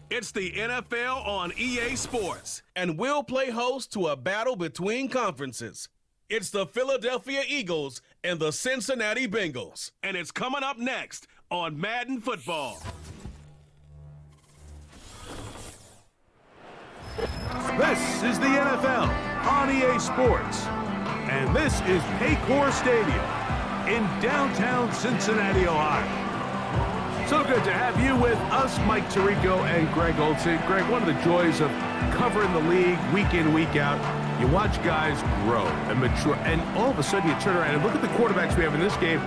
It's the NFL on EA Sports, and we'll play host to a battle between conferences. It's the Philadelphia Eagles and the Cincinnati Bengals, and it's coming up next on Madden Football. This is the NFL on EA Sports, and this is Paycor Stadium in downtown Cincinnati, Ohio. So good to have you with us, Mike Tirico and Greg Olsen. Greg, one of the joys of covering the league week in, week out, you watch guys grow and mature, and all of a sudden you turn around and look at the quarterbacks we have in this game.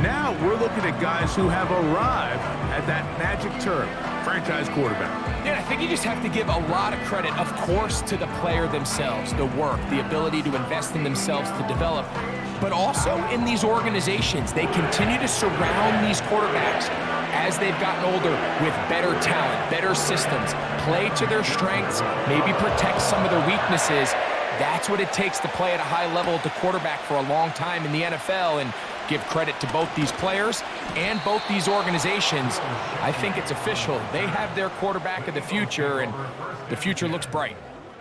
Now we're looking at guys who have arrived at that magic term, franchise quarterback. Yeah, I think you just have to give a lot of credit, of course, to the player themselves, the work, the ability to invest in themselves to develop, but also in these organizations. They continue to surround these quarterbacks as they've gotten older with better talent, better systems, play to their strengths, maybe protect some of their weaknesses. That's what it takes to play at a high level at the quarterback for a long time in the NFL, and give credit to both these players and both these organizations. I think it's official. They have their quarterback of the future, and the future looks bright.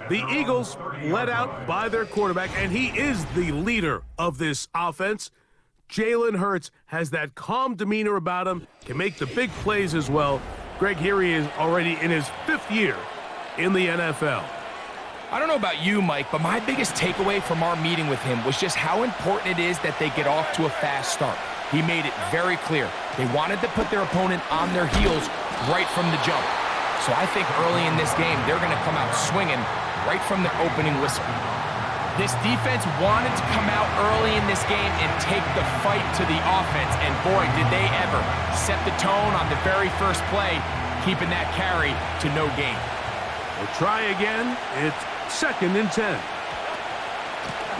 The Eagles led out by their quarterback, and he is the leader of this offense. Jalen Hurts has that calm demeanor about him, can make the big plays as well. Greg, here he is already in his 5th year in the NFL. I don't know about you, Mike, but my biggest takeaway from our meeting with him was just how important it is that they get off to a fast start. He made it very clear. They wanted to put their opponent on their heels right from the jump. So I think early in this game, they're going to come out swinging right from the opening whistle. This defense wanted to come out early in this game and take the fight to the offense, and boy, did they ever set the tone on the very first play, keeping that carry to no gain. We'll try again. It's 2nd and 10.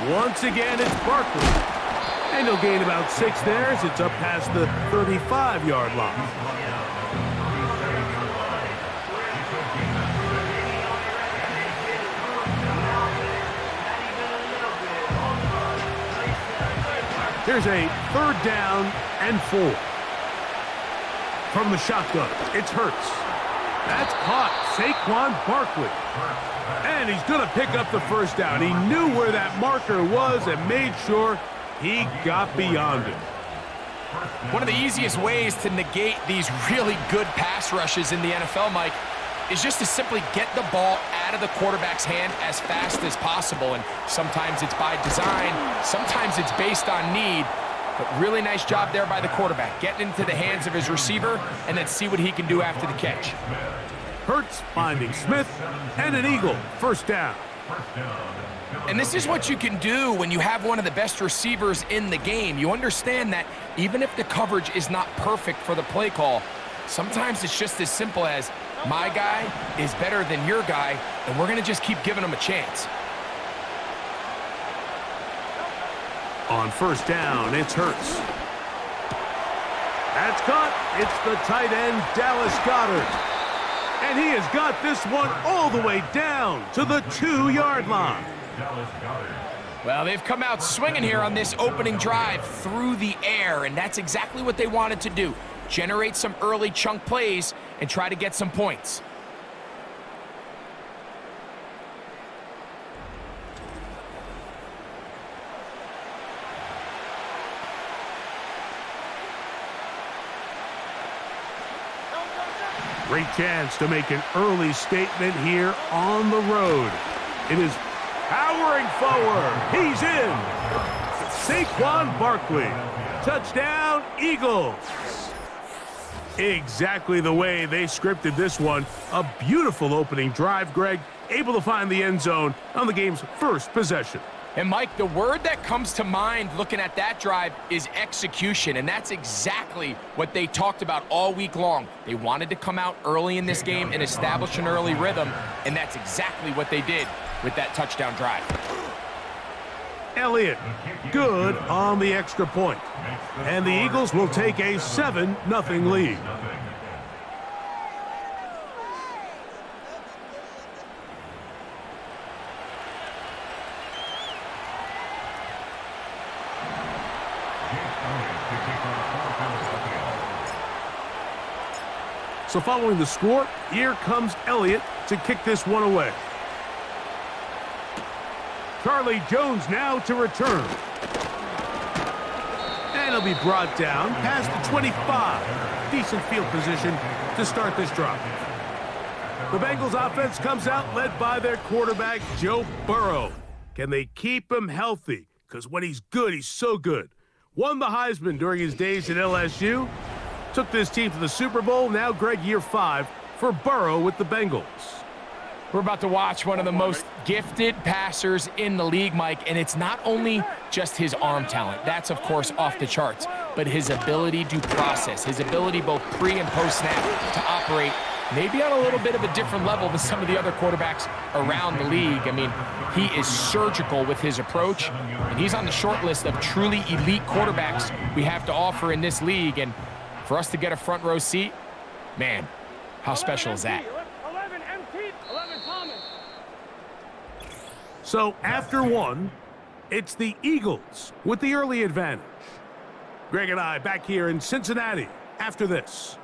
Once again, it's Barkley. And he'll gain about 6 there as it's up past the 35-yard line. Here's a 3rd down and 4. From the shotgun, it's Hurts. That's caught, Saquon Barkley. And he's going to pick up the 1st down. He knew where that marker was and made sure he got beyond it. One of the easiest ways to negate these really good pass rushes in the NFL, Mike, is just to simply get the ball out of the quarterback's hand as fast as possible. And sometimes it's by design, sometimes it's based on need. But really nice job there by the quarterback, getting into the hands of his receiver and then see what he can do after the catch. Hurts finding Smith, and an Eagle, 1st down. And this is what you can do when you have one of the best receivers in the game. You understand that even if the coverage is not perfect for the play call, sometimes it's just as simple as, my guy is better than your guy, and we're going to just keep giving him a chance. On 1st down, it's Hurts. That's caught. It's the tight end, Dallas Goedert. And he has got this one all the way down to the 2-yard line. Well, they've come out swinging here on this opening drive through the air, and that's exactly what they wanted to do. Generate some early chunk plays and try to get some points. Great chance to make an early statement here on the road. It is powering forward. He's in. Saquon Barkley. Touchdown, Eagles. Exactly the way they scripted this one. A beautiful opening drive, Greg. Able to find the end zone on the game's 1st possession. And Mike, the word that comes to mind looking at that drive is execution, and that's exactly what they talked about all week long. They wanted to come out early in this game and establish an early rhythm, and that's exactly what they did with that touchdown drive. Elliott, good on the extra point. And the Eagles will take a 7-0 lead. So following the score, here comes Elliott to kick this one away. Charlie Jones now to return. And he'll be brought down past the 25. Decent field position to start this drive. The Bengals offense comes out led by their quarterback, Joe Burrow. Can they keep him healthy? Because when he's good, he's so good. Won the Heisman during his days at LSU. Took this team to the Super Bowl. Now Greg, year 5 for Burrow with the Bengals. We're about to watch one of the most gifted passers in the league, Mike, and it's not only just his arm talent. That's, of course, off the charts, but his ability to process, his ability both pre- and post-snap to operate maybe on a little bit of a different level than some of the other quarterbacks around the league. I mean, he is surgical with his approach, and he's on the short list of truly elite quarterbacks we have to offer in this league, and for us to get a front row seat, man, how special is that? So after one, it's the Eagles with the early advantage. Greg and I back here in Cincinnati after this.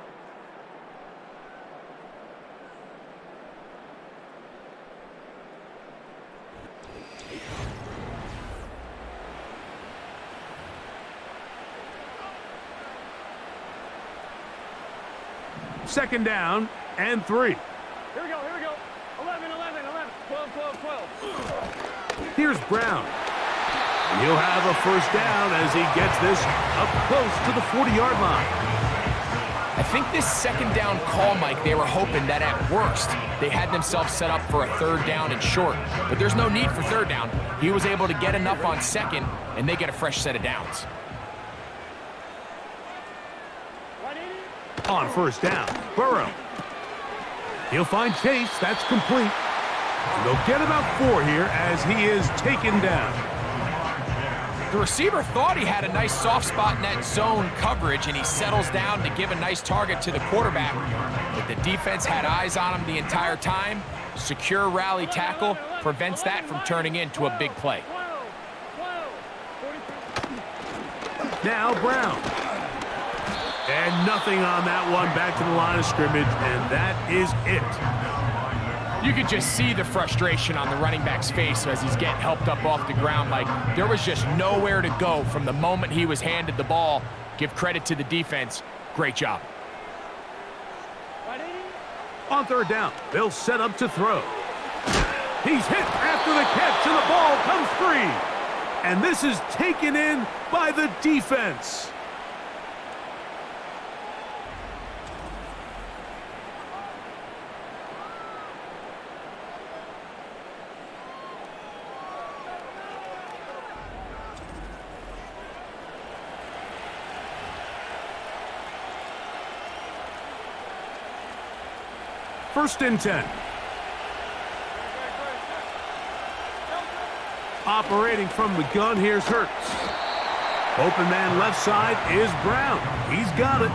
Second down and 3. Here we go. 11, 12, 12. Here's Brown. And he'll have a first down as he gets this up close to the 40-yard line. I think this second down call, Mike, they were hoping that at worst they had themselves set up for a third down and short. But there's no need for third down. He was able to get enough on second, and they get a fresh set of downs. On first down, Burrow. He'll find Chase. That's complete. And they'll get about 4 here as he is taken down. The receiver thought he had a nice soft spot in that zone coverage, and he settles down to give a nice target to the quarterback. But the defense had eyes on him the entire time. Secure rally tackle prevents that from turning into a big play. Now Brown. And nothing on that one. Back to the line of scrimmage, and that is it. You could just see the frustration on the running back's face as he's getting helped up off the ground. Like, there was just nowhere to go from the moment he was handed the ball. Give credit to the defense. Great job. On third down, they'll set up to throw. He's hit after the catch, and the ball comes free. And this is taken in by the defense. First and 10. Operating from the gun, here's Hurts. Open man left side is Brown. He's got it.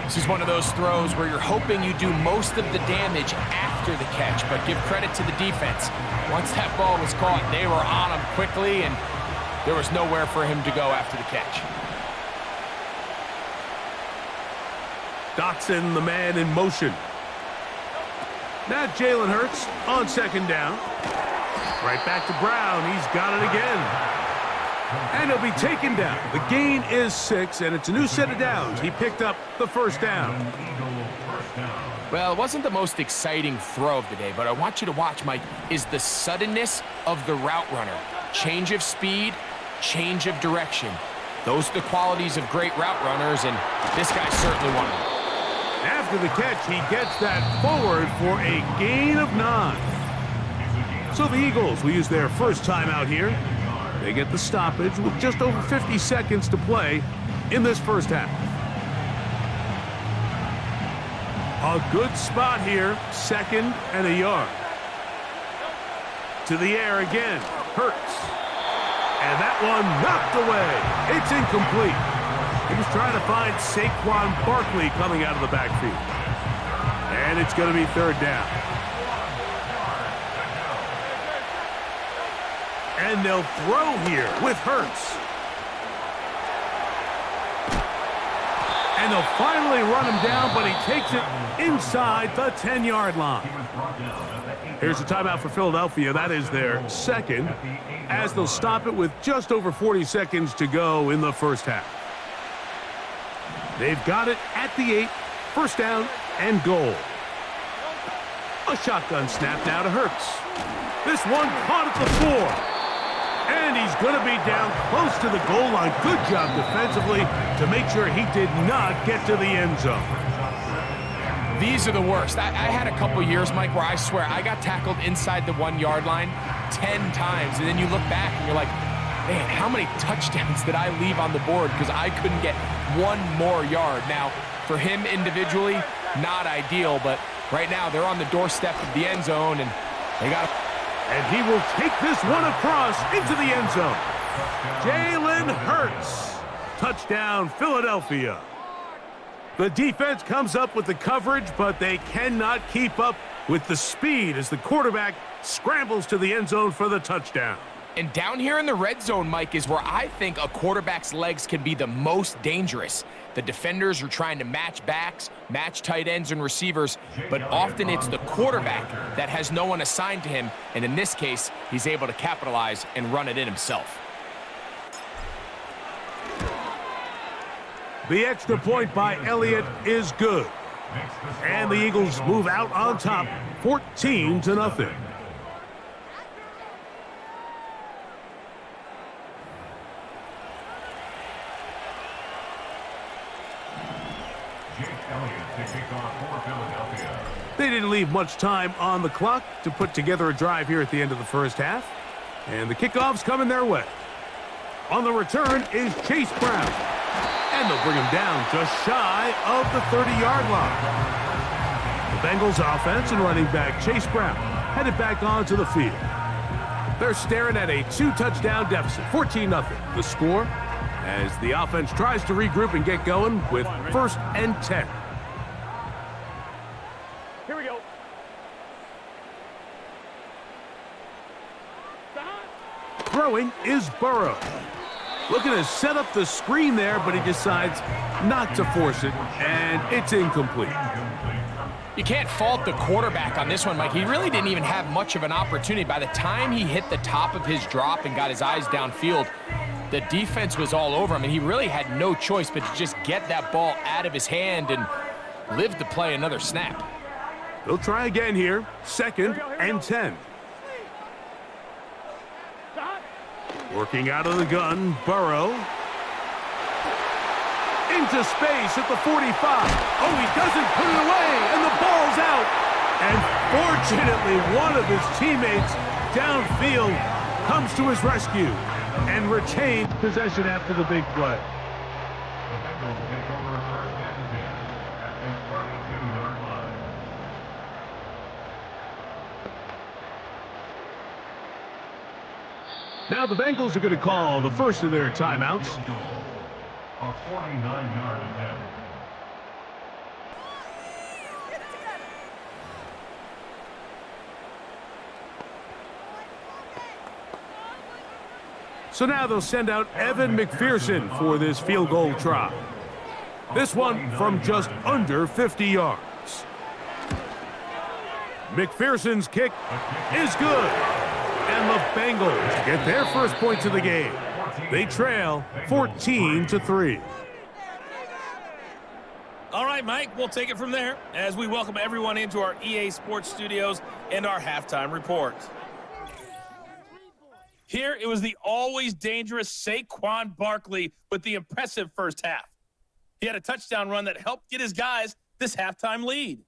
This is one of those throws where you're hoping you do most of the damage after the catch, but give credit to the defense. Once that ball was caught, they were on him quickly, and there was nowhere for him to go after the catch. Dotson, the man in motion. Now Jalen Hurts on second down. Right back to Brown. He's got it again. And he'll be taken down. The gain is 6, and it's a new set of downs. He picked up the first down. Well, it wasn't the most exciting throw of the day, but I want you to watch, Mike, is the suddenness of the route runner. Change of speed, change of direction. Those are the qualities of great route runners, and this guy's certainly one of them. After the catch, he gets that forward for a gain of 9. So the Eagles will use their first timeout here. They get the stoppage with just over 50 seconds to play in this first half. A good spot here, 2nd and a yard. To the air again, Hurts. And that one knocked away. It's incomplete. He was trying to find Saquon Barkley coming out of the backfield. And it's going to be 3rd down. And they'll throw here with Hurts. And they'll finally run him down, but he takes it inside the 10-yard line. Here's a timeout for Philadelphia. That is their second, as they'll stop it with just over 40 seconds to go in the first half. They've got it at the 8, first down and goal. A shotgun snap now to Hurts. This one caught at the 4. And he's going to be down close to the goal line. Good job defensively to make sure he did not get to the end zone. These are the worst. I had a couple years, Mike, where I swear I got tackled inside the 1-yard line 10 times. And then you look back and you're like, man, how many touchdowns did I leave on the board because I couldn't get one more yard? Now, for him individually, not ideal, but right now they're on the doorstep of the end zone and they got to... And he will take this one across into the end zone. Jalen Hurts. Touchdown, Philadelphia. The defense comes up with the coverage, but they cannot keep up with the speed as the quarterback scrambles to the end zone for the touchdown. And down here in the red zone, Mike, is where I think a quarterback's legs can be the most dangerous. The defenders are trying to match backs, match tight ends and receivers, but often it's the quarterback that has no one assigned to him, and in this case, he's able to capitalize and run it in himself. The extra point by Elliott is good. And the Eagles move out on top, 14-0. They didn't leave much time on the clock to put together a drive here at the end of the first half. And the kickoff's coming their way. On the return is Chase Brown. And they'll bring him down just shy of the 30-yard line. The Bengals offense and running back Chase Brown headed back onto the field. They're staring at a 2-touchdown deficit, 14-0. The score as the offense tries to regroup and get going with 1st and 10. Here we go. Throwing is Burrow. Looking to set up the screen there, but he decides not to force it, and it's incomplete. You can't fault the quarterback on this one, Mike. He really didn't even have much of an opportunity. By the time he hit the top of his drop and got his eyes downfield, the defense was all over him, and he really had no choice but to just get that ball out of his hand and live to play another snap. They'll try again here, 2nd and 10. Working out of the gun, Burrow. Into space at the 45. Oh, he doesn't put it away, and the ball's out. And fortunately, one of his teammates downfield comes to his rescue and retains possession after the big play. Now the Bengals are going to call the first of their timeouts. A 49-yard attempt. So now they'll send out Evan McPherson for this field goal try. This one from just under 50 yards. McPherson's kick is good. And the Bengals get their first points of the game. They trail 14-3. All right, Mike, we'll take it from there as we welcome everyone into our EA Sports studios and our halftime report. Here, it was the always dangerous Saquon Barkley with the impressive first half. He had a touchdown run that helped get his guys this halftime lead.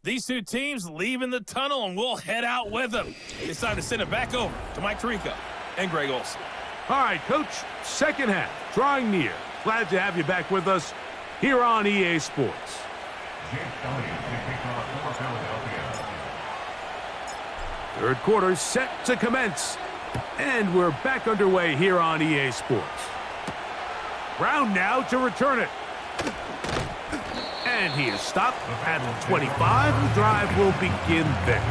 These two teams leaving the tunnel, and we'll head out with them. It's time to send it back over to Mike Tirico and Greg Olsen. All right, Coach, second half, drawing near. Glad to have you back with us here on EA Sports. Third quarter set to commence, and we're back underway here on EA Sports. Brown now to return it. And he is stopped at 25. The drive will begin there.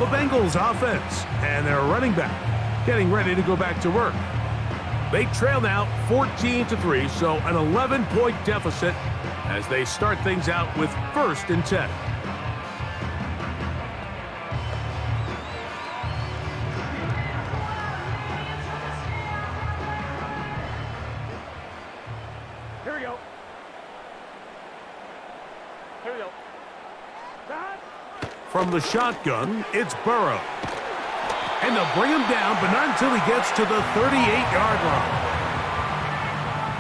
The Bengals offense and their running back getting ready to go back to work. They trail now 14-3, so an 11-point deficit as they start things out with 1st and 10. Here we go. Here we go. From the shotgun, it's Burrow. And they'll bring him down, but not until he gets to the 38-yard line.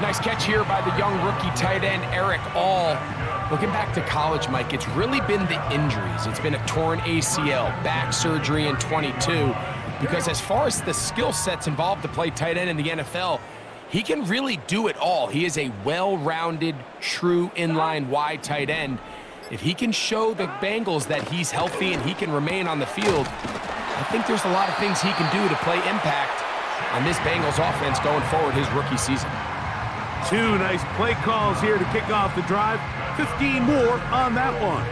Nice catch here by the young rookie tight end, Eric All. Looking back to college, Mike, it's really been the injuries. It's been a torn ACL, back surgery in 22, because as far as the skill sets involved to play tight end in the NFL, he can really do it all. He is a well-rounded, true inline wide tight end. If he can show the Bengals that he's healthy and he can remain on the field, I think there's a lot of things he can do to play impact on this Bengals offense going forward his rookie season. 2 nice play calls here to kick off the drive. 15 more on that one.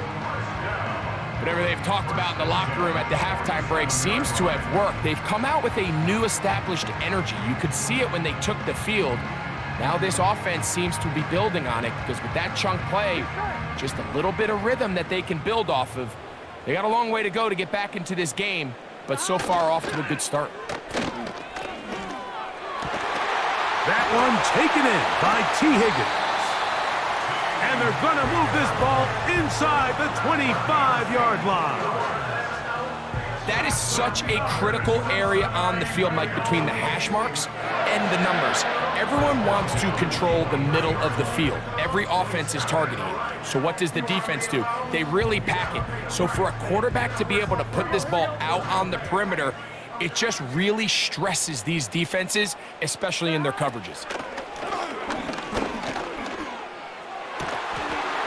Whatever they've talked about in the locker room at the halftime break seems to have worked. They've come out with a new established energy. You could see it when they took the field. Now this offense seems to be building on it because with that chunk play, just a little bit of rhythm that they can build off of. They got a long way to go to get back into this game, but so far off to a good start. That one taken in by T. Higgins. And they're going to move this ball inside the 25-yard line. That is such a critical area on the field, Mike, between the hash marks and the numbers. Everyone wants to control the middle of the field. Every offense is targeting it. So what does the defense do? They really pack it. So for a quarterback to be able to put this ball out on the perimeter, it just really stresses these defenses, especially in their coverages.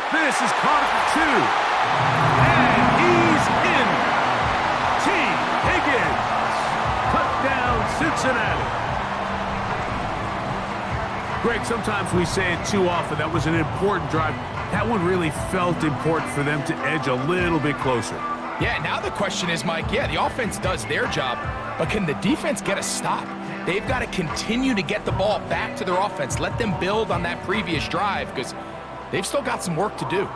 This is Carter 2. And he's in. T. Higgins. Touchdown, Cincinnati. Greg, sometimes we say it too often. That was an important drive. That one really felt important for them to edge a little bit closer. Yeah, now the question is, Mike, yeah, the offense does their job, but can the defense get a stop? They've got to continue to get the ball back to their offense. Let them build on that previous drive because they've still got some work to do.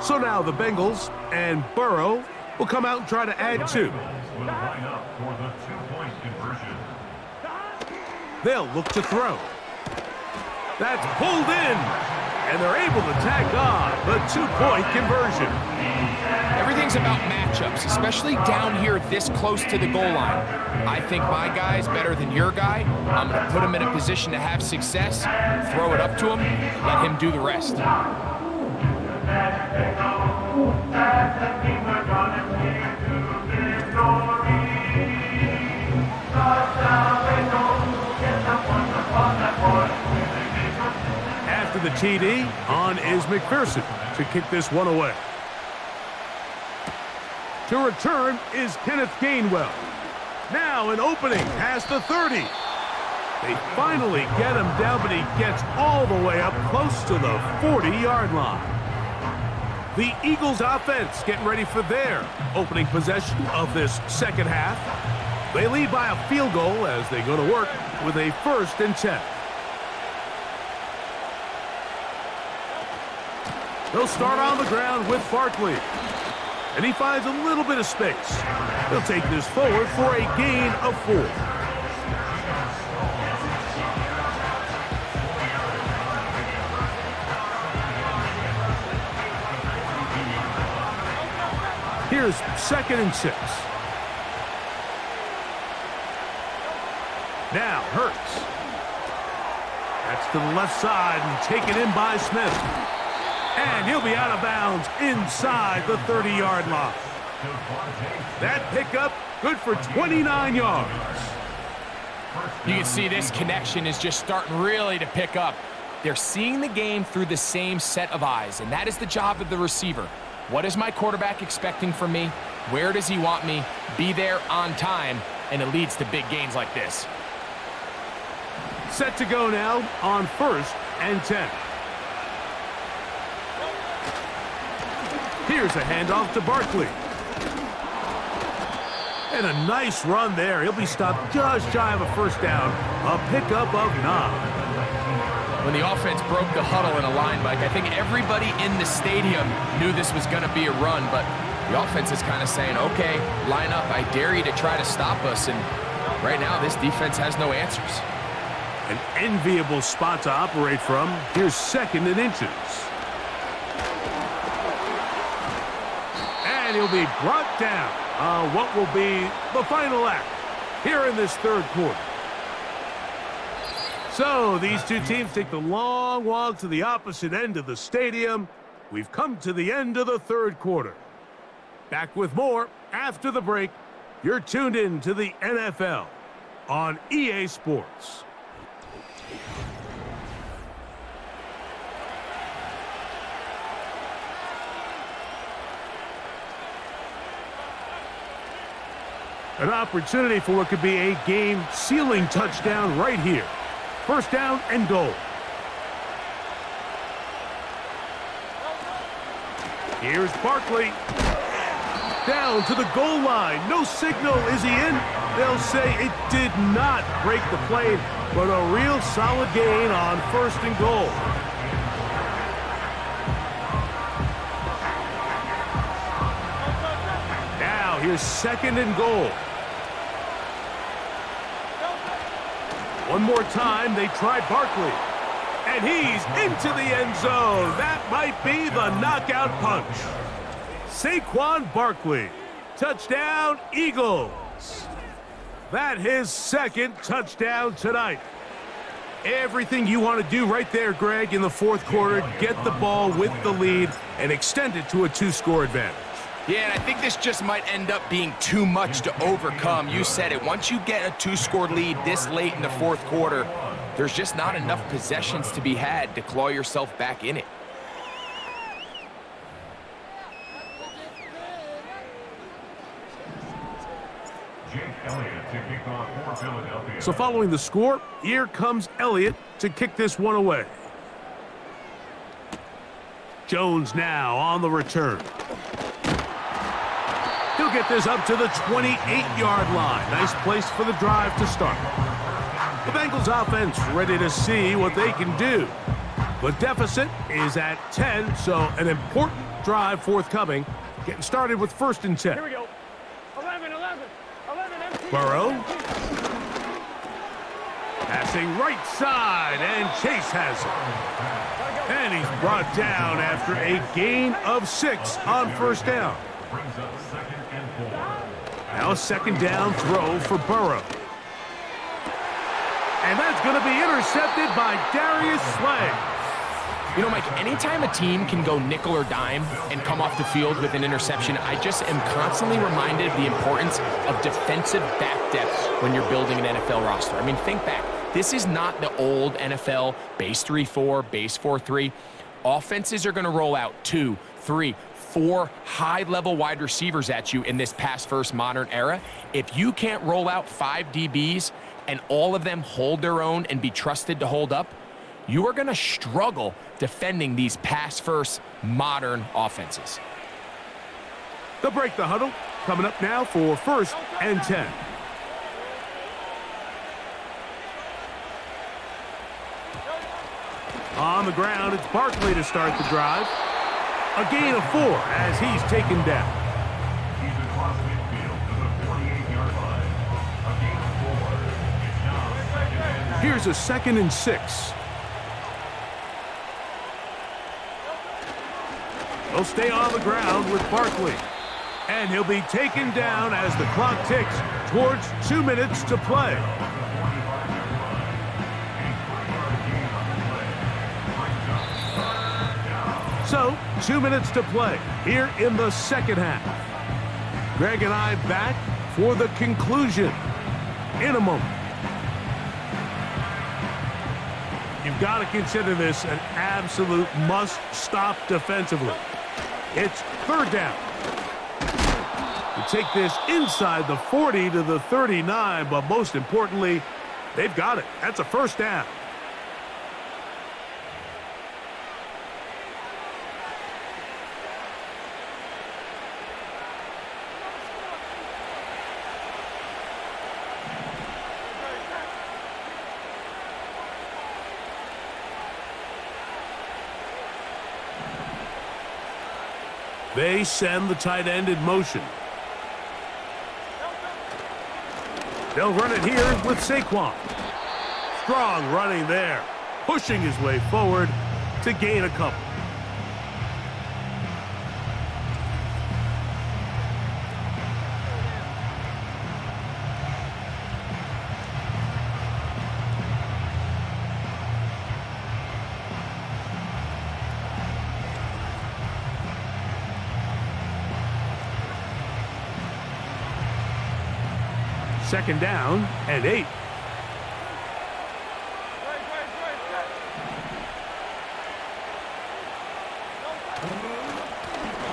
So now the Bengals and Burrow will come out and try to add 2. Will line up for the 2-point conversion. They'll look to throw. That's pulled in, and they're able to tack on the 2-point conversion. Everything's about matchups, especially down here this close to the goal line. I think my guy's better than your guy. I'm going to put him in a position to have success, throw it up to him, let him do the rest. After the TD, on is McPherson to kick this one away. To return is Kenneth Gainwell. Now an opening past the 30. They finally get him down, but he gets all the way up close to the 40-yard line. The Eagles offense getting ready for their opening possession of this second half. They lead by a field goal as they go to work with a 1st and 10. They'll start on the ground with Barkley. And he finds a little bit of space. He'll take this forward for a gain of 4. Here's 2nd and 6. Now Hurts. That's to the left side and taken in by Smith. And he'll be out of bounds inside the 30-yard line. That pickup good for 29 yards. You can see this connection is just starting really to pick up. They're seeing the game through the same set of eyes, and that is the job of the receiver. What is my quarterback expecting from me? Where does he want me? Be there on time, and it leads to big gains like this. Set to go now on 1st and 10. Here's a handoff to Barkley. And a nice run there. He'll be stopped just shy of a first down. A pickup of 9. When the offense broke the huddle in a line, Mike, I think everybody in the stadium knew this was going to be a run, but the offense is kind of saying, okay, line up. I dare you to try to stop us. And right now, this defense has no answers. An enviable spot to operate from. Here's 2nd and inches. And he'll be brought down on what will be the final act here in this 3rd quarter. So these two teams take the long walk to the opposite end of the stadium. We've come to the end of the 3rd quarter. Back with more after the break. You're tuned in to the NFL on EA Sports. An opportunity for what could be a game-sealing touchdown right here. 1st down and goal. Here's Barkley. Down to the goal line. No signal. Is he in? They'll say it did not break the plane, but a real solid gain on 1st and goal. Now here's 2nd and goal. One more time, they try Barkley. And he's into the end zone. That might be the knockout punch. Saquon Barkley. Touchdown, Eagles. That his 2nd touchdown tonight. Everything you want to do right there, Greg, in the 4th quarter. Get the ball with the lead and extend it to a 2-score advantage. Yeah, and I think this just might end up being too much to overcome. You said it. Once you get a 2-score lead this late in the 4th quarter, there's just not enough possessions to be had to claw yourself back in it. So following the score, here comes Elliott to kick this one away. Jones now on the return. He'll get this up to the 28-yard line. Nice place for the drive to start. The Bengals offense ready to see what they can do. The deficit is at 10, so an important drive forthcoming. Getting started with 1st and 10. Here we go. 11. Burrow. Passing right side, and Chase has it. And he's brought down after a gain of 6 on 1st down. Now a 2nd down throw for Burrow. And that's going to be intercepted by Darius Slay. You know, Mike, anytime a team can go nickel or dime and come off the field with an interception, I just am constantly reminded of the importance of defensive back depth when you're building an NFL roster. I mean, think back. This is not the old NFL base 3-4, base 4-3. Offenses are going to roll out 2, 3, 4 high-level wide receivers at you in this pass-first modern era. If you can't roll out 5 DBs and all of them hold their own and be trusted to hold up, you are going to struggle defending these pass-first modern offenses. They'll break the huddle. Coming up now for 1st and 10. On the ground, it's Barkley to start the drive. A gain of 4 as he's taken down. He's across midfield to the 48-yard line. A gain of 4. It's now 2nd and 10. Here's a 2nd and 6. He'll stay on the ground with Barkley. And he'll be taken down as the clock ticks towards 2 minutes to play. So, 2 minutes to play here in the 2nd half. Greg and I back for the conclusion in a moment. You've got to consider this an absolute must-stop defensively. It's 3rd down. You take this inside the 40 to the 39, but most importantly, they've got it. That's a 1st down. They send the tight end in motion. They'll run it here with Saquon. Strong running there, pushing his way forward to gain a couple. Second down and 8.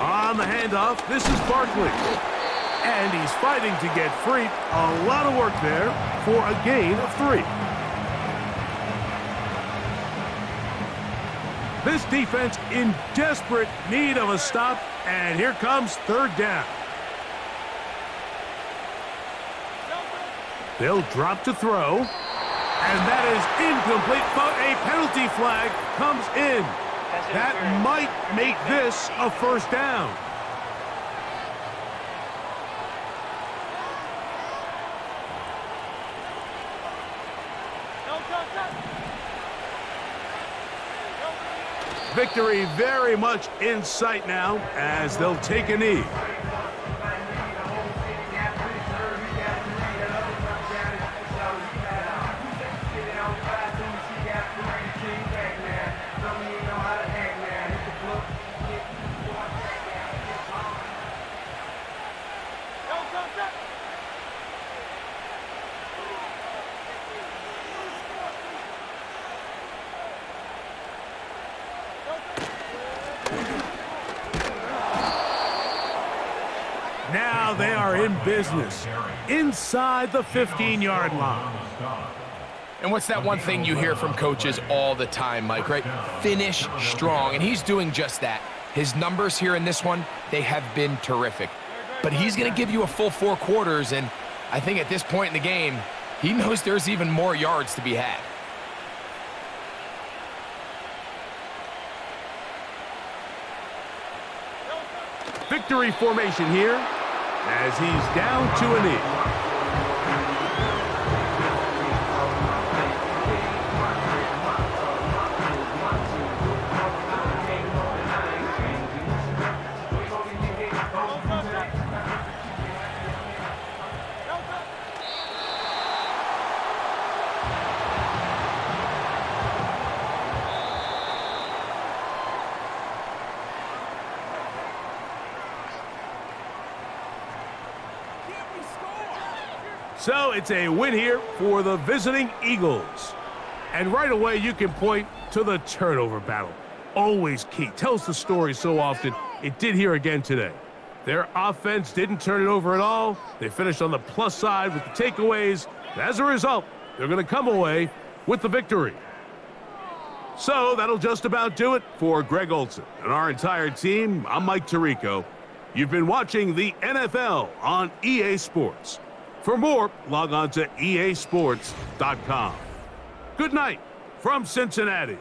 On the handoff, this is Barkley. And he's fighting to get free. A lot of work there for a gain of 3. This defense in desperate need of a stop. And here comes third down. They'll drop to throw. And that is incomplete, but a penalty flag comes in. That might make this a first down. Victory very much in sight now as they'll take a knee. Now they are in business inside the 15-yard line. And what's that one thing you hear from coaches all the time, Mike, right? Finish strong, and he's doing just that. His numbers here in this one, they have been terrific. But he's going to give you a full 4 quarters, and I think at this point in the game, he knows there's even more yards to be had. Victory formation here as he's down to a knee. So it's a win here for the visiting Eagles. And right away you can point to the turnover battle. Always key. Tells the story so often. It did here again today. Their offense didn't turn it over at all. They finished on the plus side with the takeaways. And as a result, they're going to come away with the victory. So that'll just about do it for Greg Olson and our entire team. I'm Mike Tirico. You've been watching the NFL on EA Sports. For more, log on to easports.com. Good night from Cincinnati.